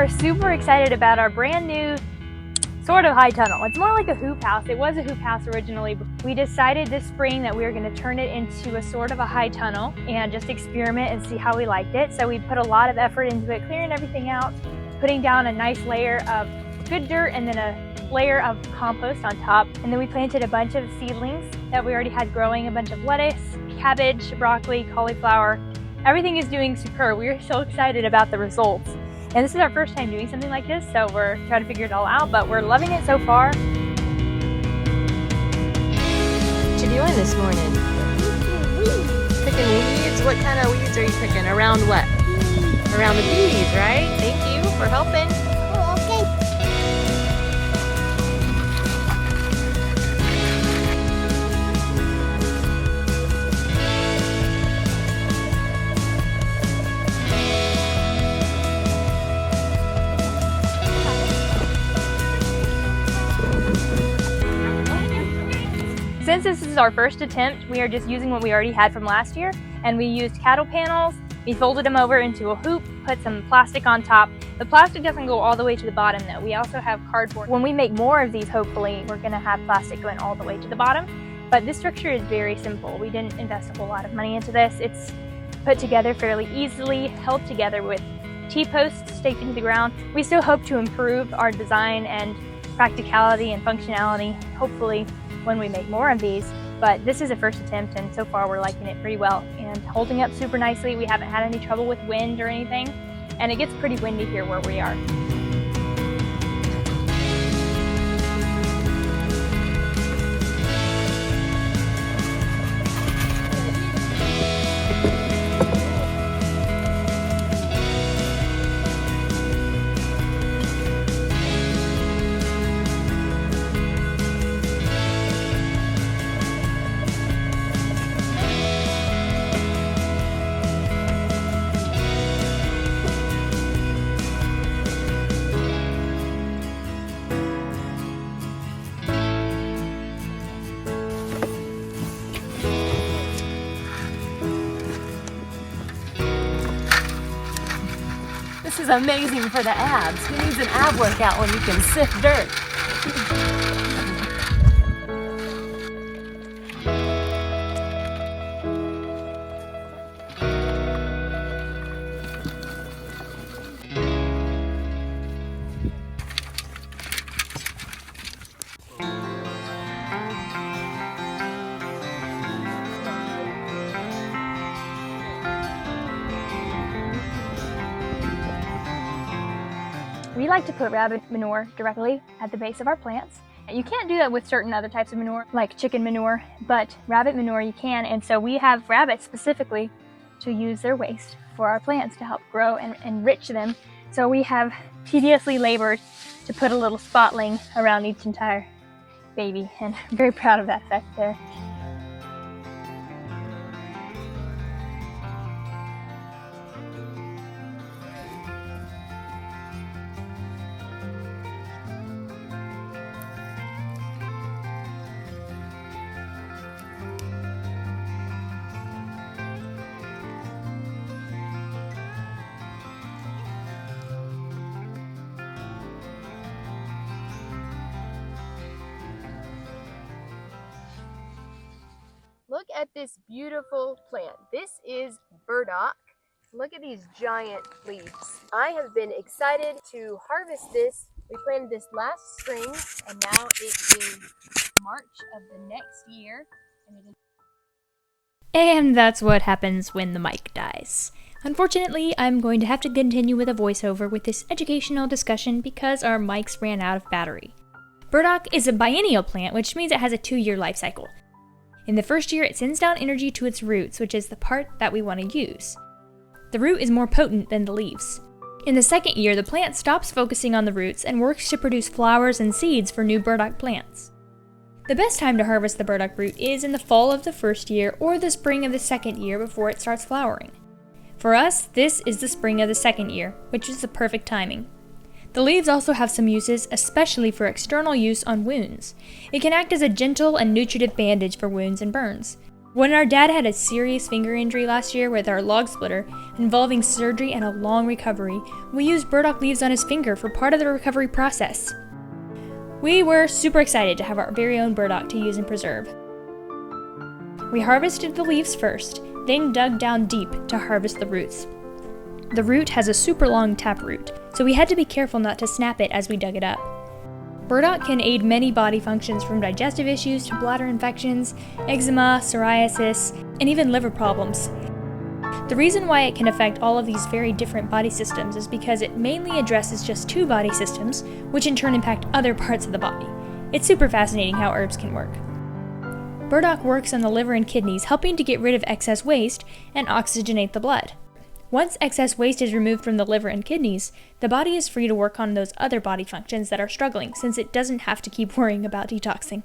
are super excited about our brand new sort of high tunnel. It's more like a hoop house. It was a hoop house originally. We decided this spring that we were going to turn it into a sort of a high tunnel and just experiment and see how we liked it. So we put a lot of effort into it, clearing everything out, putting down a nice layer of good dirt and then a layer of compost on top. And then we planted a bunch of seedlings that we already had growing, a bunch of lettuce, cabbage, broccoli, cauliflower. Everything is doing superb. We're so excited about the results. And this is our first time doing something like this, so we're trying to figure it all out, but we're loving it so far. What you doing this morning? Picking weeds? What kind of weeds are you picking? Around what? Around the bees, right? Thank you for helping. Oh, okay. Since this is our first attempt, we are just using what we already had from last year, and we used cattle panels. We folded them over into a hoop, put some plastic on top. The plastic doesn't go all the way to the bottom though. We also have cardboard. When we make more of these, hopefully, we're gonna have plastic going all the way to the bottom. But this structure is very simple. We didn't invest a whole lot of money into this. It's put together fairly easily, held together with T-posts staked into the ground. We still hope to improve our design and practicality and functionality, hopefully, when we make more of these, but this is a first attempt and so far we're liking it pretty well and holding up super nicely. We haven't had any trouble with wind or anything, and it gets pretty windy here where we are. This is amazing for the abs. Who needs an ab workout when you can sift dirt? We like to put rabbit manure directly at the base of our plants. You can't do that with certain other types of manure, like chicken manure, but rabbit manure you can, and so we have rabbits specifically to use their waste for our plants to help grow and enrich them. So we have tediously labored to put a little spotling around each entire baby, and I'm very proud of that effect there. Look at this beautiful plant. This is burdock. Look at these giant leaves. I have been excited to harvest this. We planted this last spring, and now it is March of the next year. And that's what happens when the mic dies. Unfortunately, I'm going to have to continue with a voiceover with this educational discussion because our mics ran out of battery. Burdock is a biennial plant, which means it has a 2-year life cycle. In the first year, it sends down energy to its roots, which is the part that we want to use. The root is more potent than the leaves. In the second year, the plant stops focusing on the roots and works to produce flowers and seeds for new burdock plants. The best time to harvest the burdock root is in the fall of the first year or the spring of the second year before it starts flowering. For us, this is the spring of the second year, which is the perfect timing. The leaves also have some uses, especially for external use on wounds. It can act as a gentle and nutritive bandage for wounds and burns. When our dad had a serious finger injury last year with our log splitter, involving surgery and a long recovery, we used burdock leaves on his finger for part of the recovery process. We were super excited to have our very own burdock to use and preserve. We harvested the leaves first, then dug down deep to harvest the roots. The root has a super long taproot, so we had to be careful not to snap it as we dug it up. Burdock can aid many body functions from digestive issues to bladder infections, eczema, psoriasis, and even liver problems. The reason why it can affect all of these very different body systems is because it mainly addresses just two body systems, which in turn impact other parts of the body. It's super fascinating how herbs can work. Burdock works on the liver and kidneys, helping to get rid of excess waste and oxygenate the blood. Once excess waste is removed from the liver and kidneys, the body is free to work on those other body functions that are struggling, since it doesn't have to keep worrying about detoxing.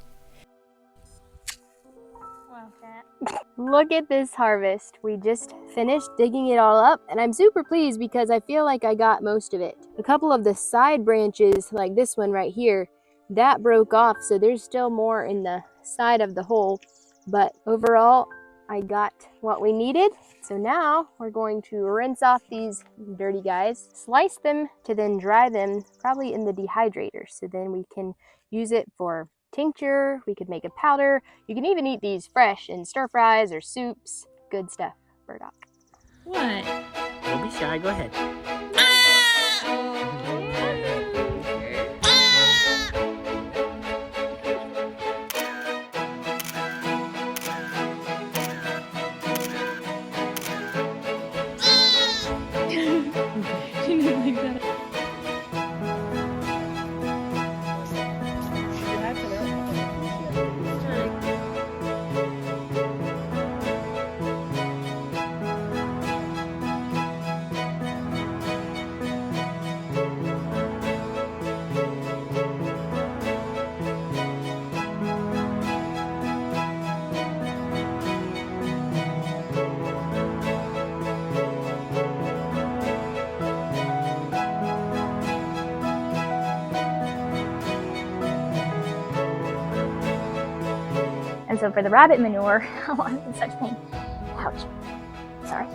Wow, Kat. Look at this harvest. We just finished digging it all up, and I'm super pleased because I feel like I got most of it. A couple of the side branches, like this one right here, that broke off, so there's still more in the side of the hole, but overall I got what we needed. So now we're going to rinse off these dirty guys, slice them to then dry them, probably in the dehydrator, so then we can use it for tincture. We could make a powder. You can even eat these fresh in stir fries or soups. Good stuff, burdock. What? Don't be shy, go ahead. She didn't like that. And so for the rabbit manure, oh, I'm in such pain. Ouch. Sorry.